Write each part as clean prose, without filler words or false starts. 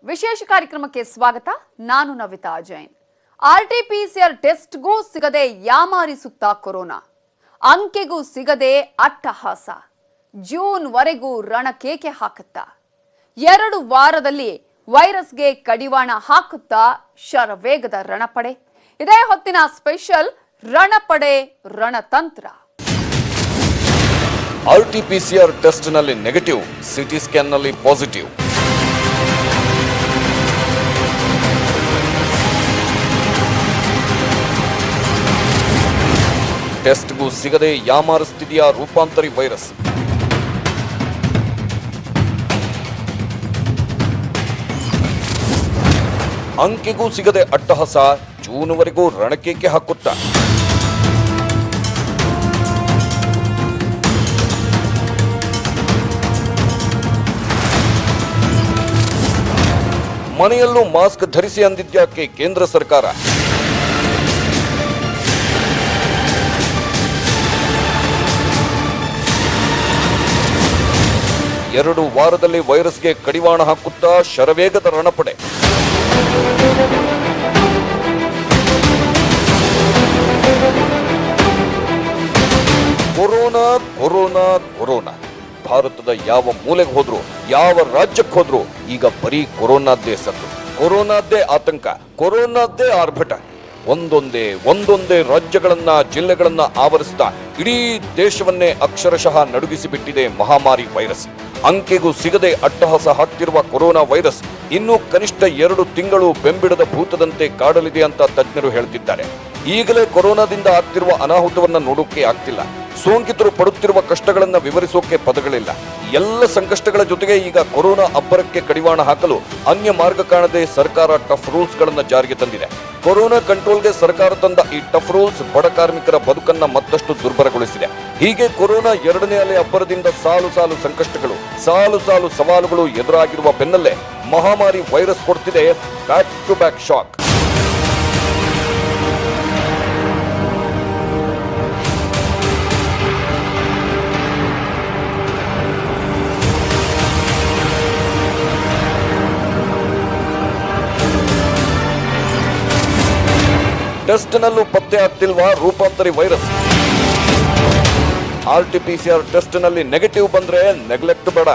ವಿಶೇಷ ಕಾರ್ಯಕ್ರಮಕ್ಕೆ ಸ್ವಾಗತ. ನಾನು ನವಿತಾ ಜೈನ್. ಆರ್ಟಿಪಿಸಿಆರ್ ಟೆಸ್ಟ್ಗೂ ಸಿಗದೆ ಯಾಮಾರಿಸುತ್ತಾ ಕೊರೋನಾ, ಅಂಕೆಗೂ ಸಿಗದೆ ಅಟ್ಟಹಾಸ, ಜೂನ್ ವರೆಗೂ ರಣಕೇಕೆ ಹಾಕುತ್ತಾ, 2 ವಾರದಲ್ಲಿ ವೈರಸ್ಗೆ ಕಡಿವಾಣ ಹಾಕುತ್ತಾ ಶರವೇಗದ ರಣಪಡೆ. ಇದೇ ಹೊತ್ತಿನ ಸ್ಪೆಷಲ್ ರಣಪಡೆ ರಣತಂತ್ರ. ಆರ್ಟಿಪಿಸಿಆರ್ ಟೆಸ್ಟ್ ನಲ್ಲಿ ನೆಗೆಟಿವ್, ಸಿಟಿ ಸ್ಕ್ಯಾನ್ ನಲ್ಲಿ ಪಾಸಿಟಿವ್. ಟೆಸ್ಟ್ಗೂ ಸಿಗದೆ ಯಾಮಾರಿಸುತ್ತಿದೆಯಾ ರೂಪಾಂತರಿ ವೈರಸ್? ಅಂಕೆಗೂ ಸಿಗದೆ ಅಟ್ಟಹಾಸ, ಜೂನ್ವರೆಗೂ ರಣಕೇಕೆ ಹಾಕುತ್ತಾ. ಮನೆಯಲ್ಲೂ ಮಾಸ್ಕ್ ಧರಿಸಿ ಅಂದಿದ್ಯಾಕೆ ಕೇಂದ್ರ ಸರ್ಕಾರ? ಎರಡು ವಾರದಲ್ಲಿ ವೈರಸ್ಗೆ ಕಡಿವಾಣ ಹಾಕುತ್ತಾ ಶರವೇಗದ ರಣಪಡೆ. Corona corona corona. ಭಾರತದ ಯಾವ ಮೂಲೆಗೆ ಹೋದ್ರು, ಯಾವ ರಾಜ್ಯಕ್ಕೆ ಹೋದ್ರು ಈಗ ಬರೀ ಕೊರೋನಾದ್ದೇ ಸದ್ದು, ಕೊರೋನಾದ್ದೇ ಆತಂಕ, ಕೊರೋನಾದ್ದೇ ಆರ್ಭಟ. ಒಂದೊಂದೇ ರಾಜ್ಯಗಳನ್ನ ಜಿಲ್ಲೆಗಳನ್ನ ಆವರಿಸ್ತಾ ಇಡೀ ದೇಶವನ್ನೇ ಅಕ್ಷರಶಃ ನಡುಗಿಸಿ ಬಿಟ್ಟಿದೆ ಮಹಾಮಾರಿ ವೈರಸ್. ಅಂಕೆಗೂ ಸಿಗದೆ ಅಟ್ಟಹಾಸ ಹಾಕ್ತಿರುವ ಕೊರೋನಾ ವೈರಸ್ ಇನ್ನೂ ಕನಿಷ್ಠ 2 ತಿಂಗಳು ಬೆಂಬಿಡದ ಭೂತದಂತೆ ಕಾಡಲಿದೆ ಅಂತ ತಜ್ಞರು ಹೇಳ್ತಿದ್ದಾರೆ. ಈಗಲೇ ಕೊರೋನಾದಿಂದ ಆಗ್ತಿರುವ ಅನಾಹುತವನ್ನ ನೋಡೋಕೆ ಆಗ್ತಿಲ್ಲ. ಸೋಂಕಿತರು ಪಡುತ್ತಿರುವ ಕಷ್ಟಗಳನ್ನ ವಿವರಿಸೋಕೆ ಪದಗಳಿಲ್ಲ. ಎಲ್ಲ ಸಂಕಷ್ಟಗಳ ಜೊತೆಗೆ ಈಗ ಕೊರೋನಾ ಅಬ್ಬರಕ್ಕೆ ಕಡಿವಾಣ ಹಾಕಲು ಅನ್ಯ ಮಾರ್ಗ ಕಾಣದೆ ಸರ್ಕಾರ ಟಫ್ ರೂಲ್ಸ್ ಗಳನ್ನ ಜಾರಿಗೆ ತಂದಿದೆ. ಕೊರೋನಾ ಕಂಟ್ರೋಲ್ಗೆ ಸರ್ಕಾರ ತಂದ ಈ ಟಫ್ ರೂಲ್ಸ್ ಬಡ ಕಾರ್ಮಿಕರ ಬದುಕನ್ನ ಮತ್ತಷ್ಟು ದುರ್ಬಲಗೊಳಿಸಿದೆ. ಹೀಗೆ ಕೊರೋನಾ 2ನೇ ಅಲೆ ಅಬ್ಬರದಿಂದ ಸಾಲು ಸಂಕಷ್ಟಗಳು, ಸಾಲು ಸವಾಲುಗಳು ಎದುರಾಗಿರುವ ಬೆನ್ನಲ್ಲೇ ಮಹಾಮಾರಿ ವೈರಸ್ ಕೊಡ್ತಿದೆ back to back shock. Test ನಲ್ಲೂ ಪತ್ತೆ ಆಗ್ತಿಲ್ವಾ ರೂಪಾಂತರಿ ವೈರಸ್? ಆರ್ಟಿಪಿಸಿಆರ್ ಟೆಸ್ಟ್ ನಲ್ಲಿ ನೆಗೆಟಿವ್ ಬಂದ್ರೆ ನೆಗ್ಲೆಕ್ಟ್ ಬೇಡ.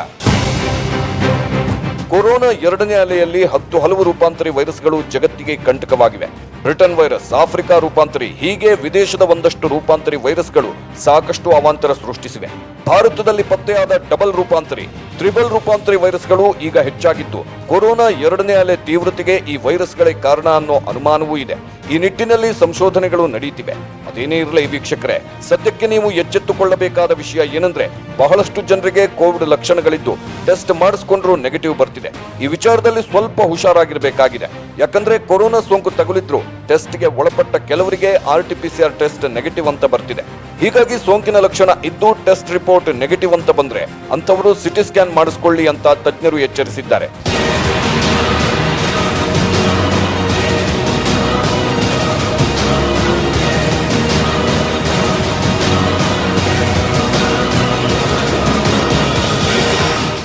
ಕೊರೋನಾ 2ನೇ ಅಲೆಯಲ್ಲಿ 10 ಹಲವು ರೂಪಾಂತರಿ ವೈರಸ್ಗಳು ಜಗತ್ತಿಗೆ ಕಂಟಕವಾಗಿವೆ. ಬ್ರಿಟನ್ ವೈರಸ್, ಆಫ್ರಿಕಾ ರೂಪಾಂತರಿ, ಹೀಗೆ ವಿದೇಶದ ಒಂದಷ್ಟು ರೂಪಾಂತರಿ ವೈರಸ್ಗಳು ಸಾಕಷ್ಟು ಅವಾಂತರ ಸೃಷ್ಟಿಸಿವೆ. ಭಾರತದಲ್ಲಿ ಪತ್ತೆಯಾದ ಡಬಲ್ ರೂಪಾಂತರಿ, ತ್ರಿಬಲ್ ರೂಪಾಂತರಿ ವೈರಸ್ಗಳು ಈಗ ಹೆಚ್ಚಾಗಿದ್ದು ಕೊರೋನಾ 2ನೇ ಅಲೆ ತೀವ್ರತೆಗೆ ಈ ವೈರಸ್ಗಳೇ ಕಾರಣ ಅನ್ನೋ ಅನುಮಾನವೂ ಇದೆ. ಈ ನಿಟ್ಟಿನಲ್ಲಿ ಸಂಶೋಧನೆಗಳು ನಡೆಯುತ್ತಿವೆ. ಅದೇನೇ ಇರಲಿ ವೀಕ್ಷಕರೇ, ಸದ್ಯಕ್ಕೆ ನೀವು ಎಚ್ಚೆತ್ತುಕೊಳ್ಳಬೇಕಾದ ವಿಷಯ ಏನಂದ್ರೆ, ಬಹಳಷ್ಟು ಜನರಿಗೆ ಕೋವಿಡ್ ಲಕ್ಷಣಗಳಿದ್ದು ಟೆಸ್ಟ್ ಮಾಡಿಸ್ಕೊಂಡ್ರು ನೆಗೆಟಿವ್ ಬರ್ತಿದೆ. ಈ ವಿಚಾರದಲ್ಲಿ ಸ್ವಲ್ಪ ಹುಷಾರಾಗಿರಬೇಕಾಗಿದೆ. ಯಾಕಂದ್ರೆ ಕೊರೋನಾ ಸೋಂಕು ತಗುಲಿದ್ರು ಟೆಸ್ಟ್ಗೆ ಒಳಪಟ್ಟ ಕೆಲವರಿಗೆ ಆರ್ಟಿಪಿಸಿಆರ್ ಟೆಸ್ಟ್ ನೆಗೆಟಿವ್ ಅಂತ ಬರ್ತಿದೆ. ಹೀಗಾಗಿ ಸೋಂಕಿನ ಲಕ್ಷಣ ಇದ್ದು ಟೆಸ್ಟ್ ರಿಪೋರ್ಟ್ ನೆಗೆಟಿವ್ ಅಂತ ಬಂದ್ರೆ ಅಂತವರು ಸಿಟಿ ಸ್ಕ್ಯಾನ್ ಮಾಡಿಸ್ಕೊಳ್ಳಿ ಅಂತ ತಜ್ಞರು ಎಚ್ಚರಿಸಿದ್ದಾರೆ.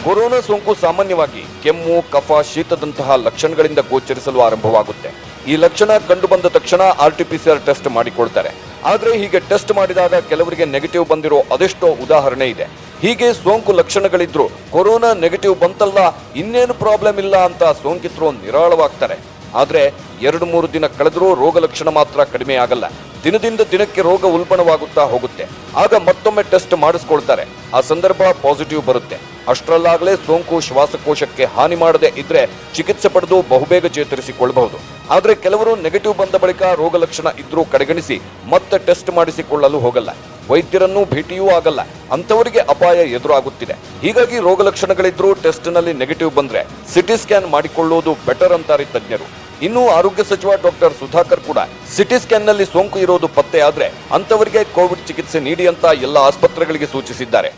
ಕೊರೋನಾ ಸೋಂಕು ಸಾಮಾನ್ಯವಾಗಿ ಕೆಮ್ಮು, ಕಫ, ಶೀತದಂತಹ ಲಕ್ಷಣಗಳಿಂದ ಗೋಚರಿಸಲು ಆರಂಭವಾಗುತ್ತೆ. ಈ ಲಕ್ಷಣ ಕಂಡು ಬಂದ ತಕ್ಷಣ ಆರ್ಟಿಪಿಸಿಆರ್ ಟೆಸ್ಟ್ ಮಾಡಿಕೊಳ್ತಾರೆ. ಆದ್ರೆ ಹೀಗೆ ಟೆಸ್ಟ್ ಮಾಡಿದಾಗ ಕೆಲವರಿಗೆ ನೆಗೆಟಿವ್ ಬಂದಿರೋ ಅದೆಷ್ಟೋ ಉದಾಹರಣೆ ಇದೆ. ಹೀಗೆ ಸೋಂಕು ಲಕ್ಷಣಗಳಿದ್ರು ಕೊರೋನಾ ನೆಗೆಟಿವ್ ಬಂತಲ್ಲ, ಇನ್ನೇನು ಪ್ರಾಬ್ಲಮ್ ಇಲ್ಲ ಅಂತ ಸೋಂಕಿತರು ನಿರಾಳವಾಗ್ತಾರೆ. ಆದ್ರೆ 2-3 ದಿನ ಕಳೆದರೂ ರೋಗ ಲಕ್ಷಣ ಮಾತ್ರ ಕಡಿಮೆ ಆಗಲ್ಲ. ದಿನದಿಂದ ದಿನಕ್ಕೆ ರೋಗ ಉಲ್ಬಣವಾಗುತ್ತಾ ಹೋಗುತ್ತೆ. ಆಗ ಮತ್ತೊಮ್ಮೆ ಟೆಸ್ಟ್ ಮಾಡಿಸ್ಕೊಳ್ತಾರೆ. ಆ ಸಂದರ್ಭ ಪಾಸಿಟಿವ್ ಬರುತ್ತೆ. ಅಷ್ಟರಲ್ಲಾಗಲೇ ಸೋಂಕು ಶ್ವಾಸಕೋಶಕ್ಕೆ ಹಾನಿ ಮಾಡದೆ ಇದ್ರೆ ಚಿಕಿತ್ಸೆ ಪಡೆದು ಬಹುಬೇಗ ಚೇತರಿಸಿಕೊಳ್ಳಬಹುದು. ಆದ್ರೆ ಕೆಲವರು ನೆಗೆಟಿವ್ ಬಂದ ಬಳಿಕ ರೋಗ ಲಕ್ಷಣ ಇದ್ರೂ ಕಡೆಗಣಿಸಿ ಮತ್ತೆ ಟೆಸ್ಟ್ ಮಾಡಿಸಿಕೊಳ್ಳಲು ಹೋಗಲ್ಲ, ವೈದ್ಯರನ್ನು ಭೇಟಿಯೂ ಆಗಲ್ಲ. ಅಂತವರಿಗೆ ಅಪಾಯ ಎದುರಾಗುತ್ತಿದೆ. ಹೀಗಾಗಿ ರೋಗ ಲಕ್ಷಣಗಳಿದ್ರೂ ಟೆಸ್ಟ್ ನಲ್ಲಿ ನೆಗೆಟಿವ್ ಬಂದ್ರೆ ಸಿಟಿ ಸ್ಕ್ಯಾನ್ ಮಾಡಿಕೊಳ್ಳುವುದು ಬೆಟರ್ ಅಂತಾರೆ ತಜ್ಞರು. ಇನ್ನು ಆರೋಗ್ಯ ಸಚಿವ ಡಾಕ್ಟರ್ ಸುಧಾಕರ್ ಕೂಡ ಸಿಟಿ ಸ್ಕ್ಯಾನ್ ನಲ್ಲಿ ಸೋಂಕು ಇರೋದು ಪತ್ತೆ ಆದ್ರೆ ಅಂತವರಿಗೆ ಕೋವಿಡ್ ಚಿಕಿತ್ಸೆ ನೀಡಿ ಅಂತ ಎಲ್ಲ ಆಸ್ಪತ್ರೆಗಳಿಗೆ ಸೂಚಿಸಿದ್ದಾರೆ.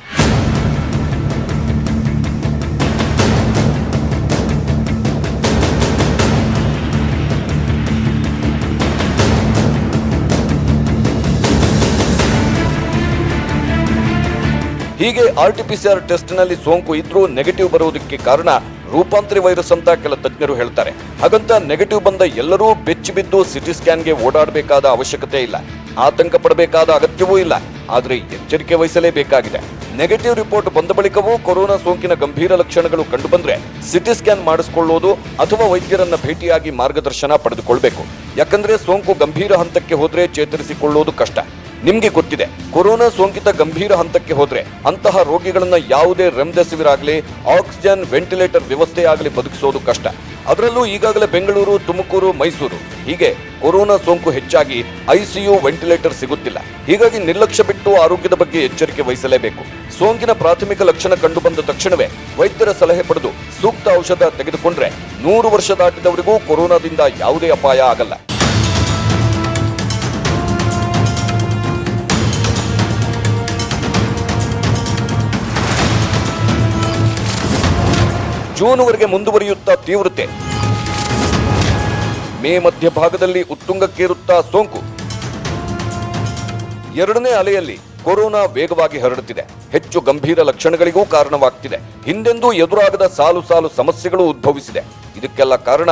ಹೀಗೆ ಆರ್ಟಿಪಿಸಿಆರ್ ಟೆಸ್ಟ್ ನಲ್ಲಿ ಸೋಂಕು ಇದ್ರೂ ನೆಗೆಟಿವ್ ಬರುವುದಕ್ಕೆ ಕಾರಣ ರೂಪಾಂತರಿ ವೈರಸ್ ಅಂತ ಕೆಲ ತಜ್ಞರು ಹೇಳ್ತಾರೆ. ಹಾಗಂತ ನೆಗೆಟಿವ್ ಬಂದ ಎಲ್ಲರೂ ಬೆಚ್ಚಿ ಬಿದ್ದು ಸಿಟಿ ಸ್ಕ್ಯಾನ್ಗೆ ಓಡಾಡಬೇಕಾದ ಅವಶ್ಯಕತೆ ಇಲ್ಲ, ಆತಂಕ ಪಡಬೇಕಾದ ಅಗತ್ಯವೂ ಇಲ್ಲ. ಆದರೆ ಎಚ್ಚರಿಕೆ ವಹಿಸಲೇಬೇಕಾಗಿದೆ. ನೆಗೆಟಿವ್ ರಿಪೋರ್ಟ್ ಬಂದ ಬಳಿಕವೂ ಕೊರೋನಾ ಸೋಂಕಿನ ಗಂಭೀರ ಲಕ್ಷಣಗಳು ಕಂಡುಬಂದ್ರೆ ಸಿಟಿ ಸ್ಕ್ಯಾನ್ ಮಾಡಿಸಿಕೊಳ್ಳುವುದು ಅಥವಾ ವೈದ್ಯರನ್ನ ಭೇಟಿಯಾಗಿ ಮಾರ್ಗದರ್ಶನ ಪಡೆದುಕೊಳ್ಬೇಕು. ಯಾಕಂದ್ರೆ ಸೋಂಕು ಗಂಭೀರ ಹಂತಕ್ಕೆ ಹೋದ್ರೆ ಚೇತರಿಸಿಕೊಳ್ಳುವುದು ಕಷ್ಟ. ನಿಮ್ಗೆ ಗೊತ್ತಿದೆ, ಕೊರೋನಾ ಸೋಂಕಿತ ಗಂಭೀರ ಹಂತಕ್ಕೆ ಹೋದ್ರೆ ಅಂತಹ ರೋಗಿಗಳನ್ನ ಯಾವುದೇ ರೆಮ್ಡೆಸಿವಿರ್ ಆಗಲಿ, ಆಕ್ಸಿಜನ್, ವೆಂಟಿಲೇಟರ್ ವ್ಯವಸ್ಥೆ ಆಗಲಿ ಬದುಕಿಸೋದು ಕಷ್ಟ. ಅದರಲ್ಲೂ ಈಗಾಗಲೇ ಬೆಂಗಳೂರು, ತುಮಕೂರು, ಮೈಸೂರು ಹೀಗೆ ಕೊರೋನಾ ಸೋಂಕು ಹೆಚ್ಚಾಗಿ ಐಸಿಯು, ವೆಂಟಿಲೇಟರ್ ಸಿಗುತ್ತಿಲ್ಲ. ಹೀಗಾಗಿ ನಿರ್ಲಕ್ಷ್ಯ ಬಿಟ್ಟು ಆರೋಗ್ಯದ ಬಗ್ಗೆ ಎಚ್ಚರಿಕೆ ವಹಿಸಲೇಬೇಕು. ಸೋಂಕಿನ ಪ್ರಾಥಮಿಕ ಲಕ್ಷಣ ಕಂಡು ಬಂದ ತಕ್ಷಣವೇ ವೈದ್ಯರ ಸಲಹೆ ಪಡೆದು ಸೂಕ್ತ ಔಷಧ ತೆಗೆದುಕೊಂಡ್ರೆ 100 ವರ್ಷ ದಾಟಿದವರಿಗೂ ಕೊರೋನಾದಿಂದ ಯಾವುದೇ ಅಪಾಯ ಆಗಲ್ಲ. ಜೂನ್ವರೆಗೆ ಮುಂದುವರಿಯುತ್ತಾ ತೀವ್ರತೆ, ಮೇ ಮಧ್ಯಭಾಗದಲ್ಲಿ ಉತ್ತುಂಗಕ್ಕೇರುತ್ತಾ ಸೋಂಕು. ಎರಡನೇ ಅಲೆಯಲ್ಲಿ ಕೊರೋನಾ ವೇಗವಾಗಿ ಹರಡುತ್ತಿದೆ, ಹೆಚ್ಚು ಗಂಭೀರ ಲಕ್ಷಣಗಳಿಗೂ ಕಾರಣವಾಗ್ತಿದೆ. ಹಿಂದೆಂದೂ ಎದುರಾಗದ ಸಾಲು ಸಾಲು ಸಮಸ್ಯೆಗಳು ಉದ್ಭವಿಸಿದೆ. ಇದಕ್ಕೆಲ್ಲ ಕಾರಣ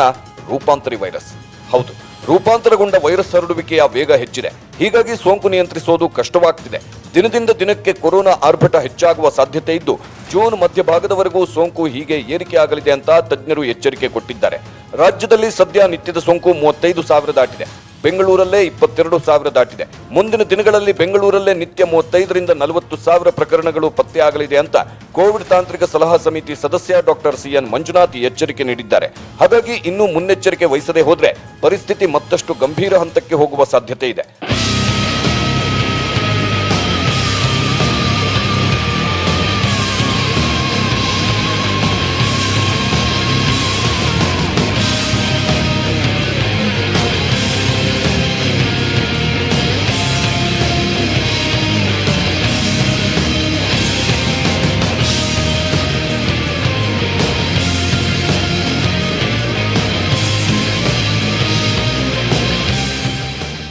ರೂಪಾಂತರಿ ವೈರಸ್. ಹೌದು, ರೂಪಾಂತರಗೊಂಡ ವೈರಸ್ ಹರಡುವಿಕೆಯ ವೇಗ ಹೆಚ್ಚಿದೆ. ಹೀಗಾಗಿ ಸೋಂಕು ನಿಯಂತ್ರಿಸೋದು ಕಷ್ಟವಾಗ್ತಿದೆ. ದಿನದಿಂದ ದಿನಕ್ಕೆ ಕೊರೋನಾ ಆರ್ಭಟ ಹೆಚ್ಚಾಗುವ ಸಾಧ್ಯತೆ ಇದ್ದು ಜೂನ್ ಮಧ್ಯಭಾಗದವರೆಗೂ ಸೋಂಕು ಹೀಗೆ ಏರಿಕೆ ಆಗಲಿದೆ ಅಂತ ತಜ್ಞರು ಎಚ್ಚರಿಕೆ ಕೊಟ್ಟಿದ್ದಾರೆ. ರಾಜ್ಯದಲ್ಲಿ ಸದ್ಯ ನಿತ್ಯದ ಸೋಂಕು 35,000 ದಾಟಿದೆ. ಬೆಂಗಳೂರಲ್ಲೇ 22,000 ದಾಟಿದೆ. ಮುಂದಿನ ದಿನಗಳಲ್ಲಿ ಬೆಂಗಳೂರಲ್ಲೇ ನಿತ್ಯ 35ರಿಂದ 40,000 ಪ್ರಕರಣಗಳು ಪತ್ತೆಯಾಗಲಿದೆ ಅಂತ ಕೋವಿಡ್ ತಾಂತ್ರಿಕ ಸಲಹಾ ಸಮಿತಿ ಸದಸ್ಯ ಡಾಕ್ಟರ್ ಸಿಎನ್ ಮಂಜುನಾಥ್ ಎಚ್ಚರಿಕೆ ನೀಡಿದ್ದಾರೆ. ಹಾಗಾಗಿ ಇನ್ನೂ ಮುನ್ನೆಚ್ಚರಿಕೆ ವಹಿಸದೆ ಹೋದ್ರೆ ಪರಿಸ್ಥಿತಿ ಮತ್ತಷ್ಟು ಗಂಭೀರ ಹಂತಕ್ಕೆ ಹೋಗುವ ಸಾಧ್ಯತೆ ಇದೆ.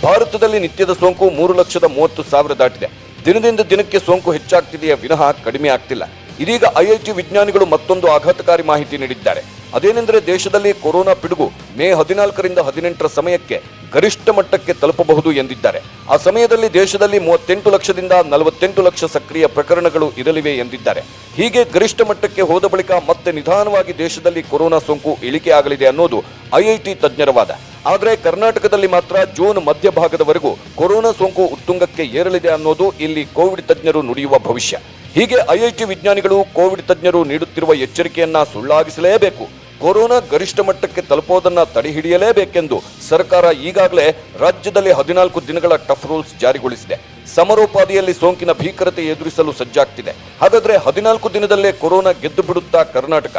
ಭಾರತದಲ್ಲಿ ನಿತ್ಯದ ಸೋಂಕು 3,30,000 ದಾಟಿದೆ. ದಿನದಿಂದ ದಿನಕ್ಕೆ ಸೋಂಕು ಹೆಚ್ಚಾಗ್ತಿದೆಯೇ ವಿನಃ ಕಡಿಮೆ ಆಗ್ತಿಲ್ಲ. ಇದೀಗ ಐಐಟಿ ವಿಜ್ಞಾನಿಗಳು ಮತ್ತೊಂದು ಆಘಾತಕಾರಿ ಮಾಹಿತಿ ನೀಡಿದ್ದಾರೆ. ಅದೇನೆಂದರೆ ದೇಶದಲ್ಲಿ ಕೊರೋನಾ ಪಿಡುಗು ಮೇ 14ರಿಂದ 18ರ ಸಮಯಕ್ಕೆ ಗರಿಷ್ಠ ಮಟ್ಟಕ್ಕೆ ತಲುಪಬಹುದು ಎಂದಿದ್ದಾರೆ. ಆ ಸಮಯದಲ್ಲಿ ದೇಶದಲ್ಲಿ 38 ಲಕ್ಷದಿಂದ 48 ಲಕ್ಷ ಸಕ್ರಿಯ ಪ್ರಕರಣಗಳು ಇರಲಿವೆ ಎಂದಿದ್ದಾರೆ. ಹೀಗೆ ಗರಿಷ್ಠ ಮಟ್ಟಕ್ಕೆ ಹೋದ ಬಳಿಕ ಮತ್ತೆ ನಿಧಾನವಾಗಿ ದೇಶದಲ್ಲಿ ಕೊರೋನಾ ಸೋಂಕು ಇಳಿಕೆ ಆಗಲಿದೆ ಅನ್ನೋದು ಐಐಟಿ ತಜ್ಞರ ವಾದ. ಆದರೆ ಕರ್ನಾಟಕದಲ್ಲಿ ಮಾತ್ರ ಜೂನ್ ಮಧ್ಯಭಾಗದವರೆಗೂ ಕೊರೋನಾ ಸೋಂಕು ಉತ್ತುಂಗಕ್ಕೆ ಏರಲಿದೆ ಅನ್ನೋದು ಇಲ್ಲಿ ಕೋವಿಡ್ ತಜ್ಞರು ನುಡಿಯುವ ಭವಿಷ್ಯ. ಹೀಗೆ ಐಐಟಿ ವಿಜ್ಞಾನಿಗಳು ಕೋವಿಡ್ ತಜ್ಞರು ನೀಡುತ್ತಿರುವ ಎಚ್ಚರಿಕೆಯನ್ನ ಸುಳ್ಳಾಗಿಸಲೇಬೇಕು. ಕೊರೋನಾ ಗರಿಷ್ಠ ಮಟ್ಟಕ್ಕೆ ತಲುಪೋದನ್ನ ತಡೆಹಿಡಿಯಲೇಬೇಕೆಂದು ಸರ್ಕಾರ ಈಗಾಗಲೇ ರಾಜ್ಯದಲ್ಲಿ 14 ದಿನಗಳ ಟಫ್ ರೂಲ್ಸ್ ಜಾರಿಗೊಳಿಸಿದೆ. ಸಮರೋಪಾದಿಯಲ್ಲಿ ಸೋಂಕಿನ ಭೀಕರತೆ ಎದುರಿಸಲು ಸಜ್ಜಾಗ್ತಿದೆ. ಹಾಗಾದ್ರೆ 14 ದಿನದಲ್ಲೇ ಕೊರೋನಾ ಗೆದ್ದು ಬಿಡುತ್ತಾ ಕರ್ನಾಟಕ?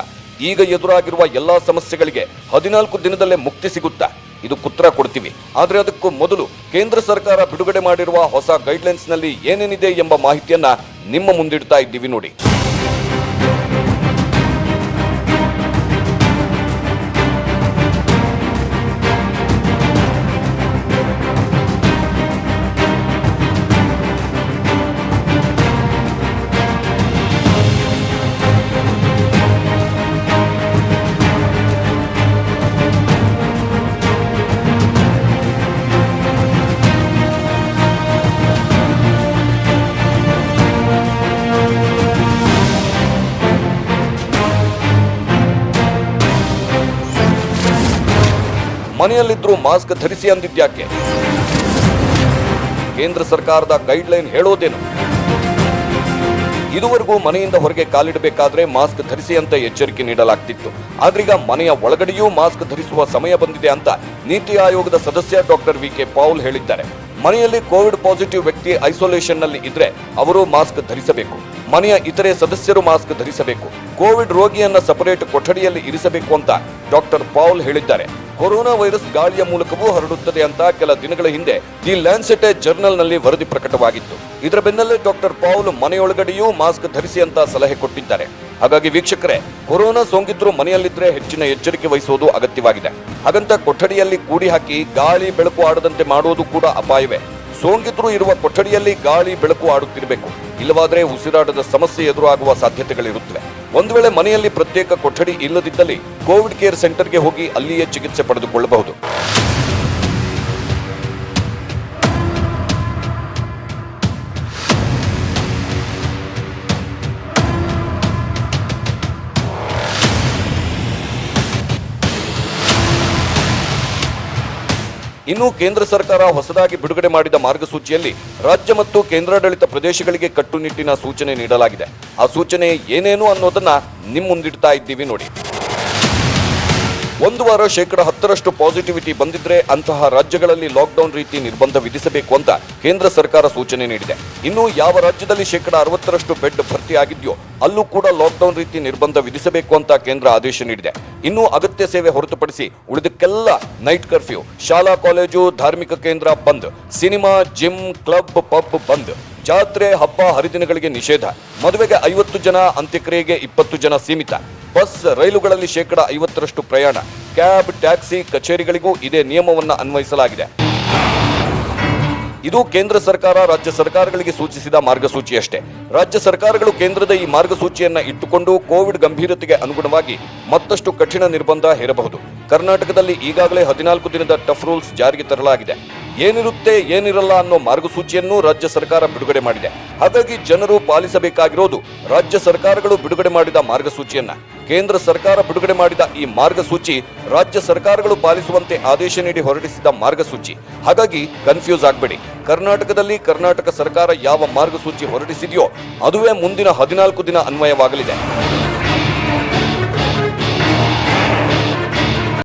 ಈಗ ಎದುರಾಗಿರುವ ಎಲ್ಲಾ ಸಮಸ್ಯೆಗಳಿಗೆ 14 ದಿನದಲ್ಲೇ ಮುಕ್ತಿ ಸಿಗುತ್ತಾ? ಇದು ಉತ್ತರ ಕೊಡ್ತೀವಿ. ಆದ್ರೆ ಅದಕ್ಕೂ ಮೊದಲು ಕೇಂದ್ರ ಸರ್ಕಾರ ಬಿಡುಗಡೆ ಮಾಡಿರುವ ಹೊಸ ಗೈಡ್ಲೈನ್ಸ್ ನಲ್ಲಿ ಏನೇನಿದೆ ಎಂಬ ಮಾಹಿತಿಯನ್ನ ನಿಮ್ಮ ಮುಂದಿಡ್ತಾ ಇದ್ದೀವಿ ನೋಡಿ. ಮನೆಯಲ್ಲಿದ್ರೂ ಮಾಸ್ಕ್ ಧರಿಸಿ ಅಂದಿದ್ಯಾಕೆ? ಕೇಂದ್ರ ಸರ್ಕಾರದ ಗೈಡ್ಲೈನ್ ಹೇಳೋದೇನು? ಇದುವರೆಗೂ ಮನೆಯಿಂದ ಹೊರಗೆ ಕಾಲಿಡಬೇಕಾದ್ರೆ ಮಾಸ್ಕ್ ಧರಿಸಿ ಅಂತ ಎಚ್ಚರಿಕೆ ನೀಡಲಾಗ್ತಿತ್ತು. ಆದ್ರೀಗ ಮನೆಯ ಒಳಗಡೆಯೂ ಮಾಸ್ಕ್ ಧರಿಸುವ ಸಮಯ ಬಂದಿದೆ ಅಂತ ನೀತಿ ಆಯೋಗದ ಸದಸ್ಯ ಡಾಕ್ಟರ್ ವಿಕೆ ಪೌಲ್ ಹೇಳಿದ್ದಾರೆ. ಮನೆಯಲ್ಲಿ ಕೋವಿಡ್ ಪಾಸಿಟಿವ್ ವ್ಯಕ್ತಿ ಐಸೋಲೇಷನ್ ನಲ್ಲಿ ಇದ್ರೆ ಅವರು ಮಾಸ್ಕ್ ಧರಿಸಬೇಕು. ಮನೆಯ ಇತರೆ ಸದಸ್ಯರು ಮಾಸ್ಕ್ ಧರಿಸಬೇಕು. ಕೋವಿಡ್ ರೋಗಿಯನ್ನ ಸಪರೇಟ್ ಕೊಠಡಿಯಲ್ಲಿ ಇರಿಸಬೇಕು ಅಂತ ಡಾಕ್ಟರ್ ಪೌಲ್ ಹೇಳಿದ್ದಾರೆ. ಕೊರೋನಾ ವೈರಸ್ ಗಾಳಿಯ ಮೂಲಕವೂ ಹರಡುತ್ತದೆ ಅಂತ ಕೆಲ ದಿನಗಳ ಹಿಂದೆ ದಿ ಲ್ಯಾನ್ಸೆಟ್ ಜರ್ನಲ್ ನಲ್ಲಿ ವರದಿ ಪ್ರಕಟವಾಗಿತ್ತು. ಇದರ ಬೆನ್ನಲ್ಲೇ ಡಾಕ್ಟರ್ ಪೌಲ್ ಮನೆಯೊಳಗಡೆಯೂ ಮಾಸ್ಕ್ ಧರಿಸಿ ಅಂತ ಸಲಹೆ ಕೊಟ್ಟಿದ್ದಾರೆ. ಹಾಗಾಗಿ ವೀಕ್ಷಕರೇ, ಕೊರೋನಾ ಸೋಂಕಿದ್ರು ಮನೆಯಲ್ಲಿದ್ರೆ ಹೆಚ್ಚಿನ ಎಚ್ಚರಿಕೆ ವಹಿಸುವುದು ಅಗತ್ಯವಾಗಿದೆ. ಹಾಗಂತ ಕೊಠಡಿಯಲ್ಲಿ ಕೂಡಿ ಹಾಕಿ ಗಾಳಿ ಬೆಳಕು ಆಡದಂತೆ ಮಾಡುವುದು ಕೂಡ ಅಪಾಯವೇ. ಸೋಂಕಿತರು ಇರುವ ಕೊಠಡಿಯಲ್ಲಿ ಗಾಳಿ ಬೆಳಕು ಆಡುತ್ತಿರಬೇಕು. ಇಲ್ಲವಾದರೆ ಉಸಿರಾಟದ ಸಮಸ್ಯೆ ಎದುರಾಗುವ ಸಾಧ್ಯತೆಗಳಿರುತ್ತವೆ. ಒಂದು ವೇಳೆ ಮನೆಯಲ್ಲಿ ಪ್ರತ್ಯೇಕ ಕೊಠಡಿ ಇಲ್ಲದಿದ್ದಲ್ಲಿ ಕೋವಿಡ್ ಕೇರ್ ಸೆಂಟರ್ಗೆ ಹೋಗಿ ಅಲ್ಲಿಯೇ ಚಿಕಿತ್ಸೆ ಪಡೆದುಕೊಳ್ಳಬಹುದು. ಇನ್ನು ಕೇಂದ್ರ ಸರ್ಕಾರ ಹೊಸದಾಗಿ ಬಿಡುಗಡೆ ಮಾಡಿದ ಮಾರ್ಗಸೂಚಿಯಲ್ಲಿ ರಾಜ್ಯ ಮತ್ತು ಕೇಂದ್ರಾಡಳಿತ ಪ್ರದೇಶಗಳಿಗೆ ಕಟ್ಟುನಿಟ್ಟಿನ ಸೂಚನೆ ನೀಡಲಾಗಿದೆ. ಆ ಸೂಚನೆ ಏನೇನು ಅನ್ನೋದನ್ನ ನಿಮ್ಮ ಮುಂದಿಡ್ತಾ ಇದ್ದೀವಿ ನೋಡಿ. ಒಂದು ವಾರ 10% ಪಾಸಿಟಿವಿಟಿ ಬಂದಿದ್ರೆ ಅಂತಹ ರಾಜ್ಯಗಳಲ್ಲಿ ಲಾಕ್ಡೌನ್ ರೀತಿ ನಿರ್ಬಂಧ ವಿಧಿಸಬೇಕು ಅಂತ ಕೇಂದ್ರ ಸರ್ಕಾರ ಸೂಚನೆ ನೀಡಿದೆ. ಇನ್ನು ಯಾವ ರಾಜ್ಯದಲ್ಲಿ 60% ಬೆಡ್ ಭರ್ತಿ ಆಗಿದೆಯೋ ಅಲ್ಲೂ ಕೂಡ ಲಾಕ್ಡೌನ್ ರೀತಿ ನಿರ್ಬಂಧ ವಿಧಿಸಬೇಕು ಅಂತ ಕೇಂದ್ರ ಆದೇಶ ನೀಡಿದೆ. ಇನ್ನು ಅಗತ್ಯ ಸೇವೆ ಹೊರತುಪಡಿಸಿ ಉಳಿದಕ್ಕೆಲ್ಲ ನೈಟ್ ಕರ್ಫ್ಯೂ, ಶಾಲಾ ಕಾಲೇಜು ಧಾರ್ಮಿಕ ಕೇಂದ್ರ ಬಂದ್, ಸಿನಿಮಾ, ಜಿಮ್, ಕ್ಲಬ್, ಪಬ್ ಬಂದ್, ಜಾತ್ರೆ, ಹಬ್ಬ ಹರಿದಿನಗಳಿಗೆ ನಿಷೇಧ, ಮದುವೆಗೆ 50 ಜನ, ಅಂತ್ಯಕ್ರಿಯೆಗೆ 20 ಜನ ಸೀಮಿತ, ಬಸ್ ರೈಲುಗಳಲ್ಲಿ 50% ಪ್ರಯಾಣ, ಕ್ಯಾಬ್, ಟ್ಯಾಕ್ಸಿ, ಕಚೇರಿಗಳಿಗೂ ಇದೇ ನಿಯಮವನ್ನ ಅನ್ವಯಿಸಲಾಗಿದೆ. ಇದು ಕೇಂದ್ರ ಸರ್ಕಾರ ರಾಜ್ಯ ಸರ್ಕಾರಗಳಿಗೆ ಸೂಚಿಸಿದ ಮಾರ್ಗಸೂಚಿಯಷ್ಟೇ. ರಾಜ್ಯ ಸರ್ಕಾರಗಳು ಕೇಂದ್ರದ ಈ ಮಾರ್ಗಸೂಚಿಯನ್ನ ಇಟ್ಟುಕೊಂಡು ಕೋವಿಡ್ ಗಂಭೀರತೆಗೆ ಅನುಗುಣವಾಗಿ ಮತ್ತಷ್ಟು ಕಠಿಣ ನಿರ್ಬಂಧ ಹೇರಬಹುದು. ಕರ್ನಾಟಕದಲ್ಲಿ ಈಗಾಗಲೇ 14 ದಿನದ ಟಫ್ ರೂಲ್ಸ್ ಜಾರಿಗೆ ತರಲಾಗಿದೆ. ಏನಿರುತ್ತೆ ಏನಿರಲ್ಲ ಅನ್ನೋ ಮಾರ್ಗಸೂಚಿಯನ್ನು ರಾಜ್ಯ ಸರ್ಕಾರ ಬಿಡುಗಡೆ ಮಾಡಿದೆ. ಹಾಗಾಗಿ ಜನರು ಪಾಲಿಸಬೇಕಾಗಿರೋದು ರಾಜ್ಯ ಸರ್ಕಾರಗಳು ಬಿಡುಗಡೆ ಮಾಡಿದ ಮಾರ್ಗಸೂಚಿಯನ್ನ. ಕೇಂದ್ರ ಸರ್ಕಾರ ಬಿಡುಗಡೆ ಮಾಡಿದ ಈ ಮಾರ್ಗಸೂಚಿ ರಾಜ್ಯ ಸರ್ಕಾರಗಳು ಪಾಲಿಸುವಂತೆ ಆದೇಶ ನೀಡಿ ಹೊರಡಿಸಿದ ಮಾರ್ಗಸೂಚಿ. ಹಾಗಾಗಿ ಕನ್ಫ್ಯೂಸ್ ಆಗಬೇಡಿ. ಕರ್ನಾಟಕದಲ್ಲಿ ಕರ್ನಾಟಕ ಸರ್ಕಾರ ಯಾವ ಮಾರ್ಗಸೂಚಿ ಹೊರಡಿಸಿದೆಯೋ ಅದುವೇ ಮುಂದಿನ 14 ದಿನ ಅನ್ವಯವಾಗಲಿದೆ.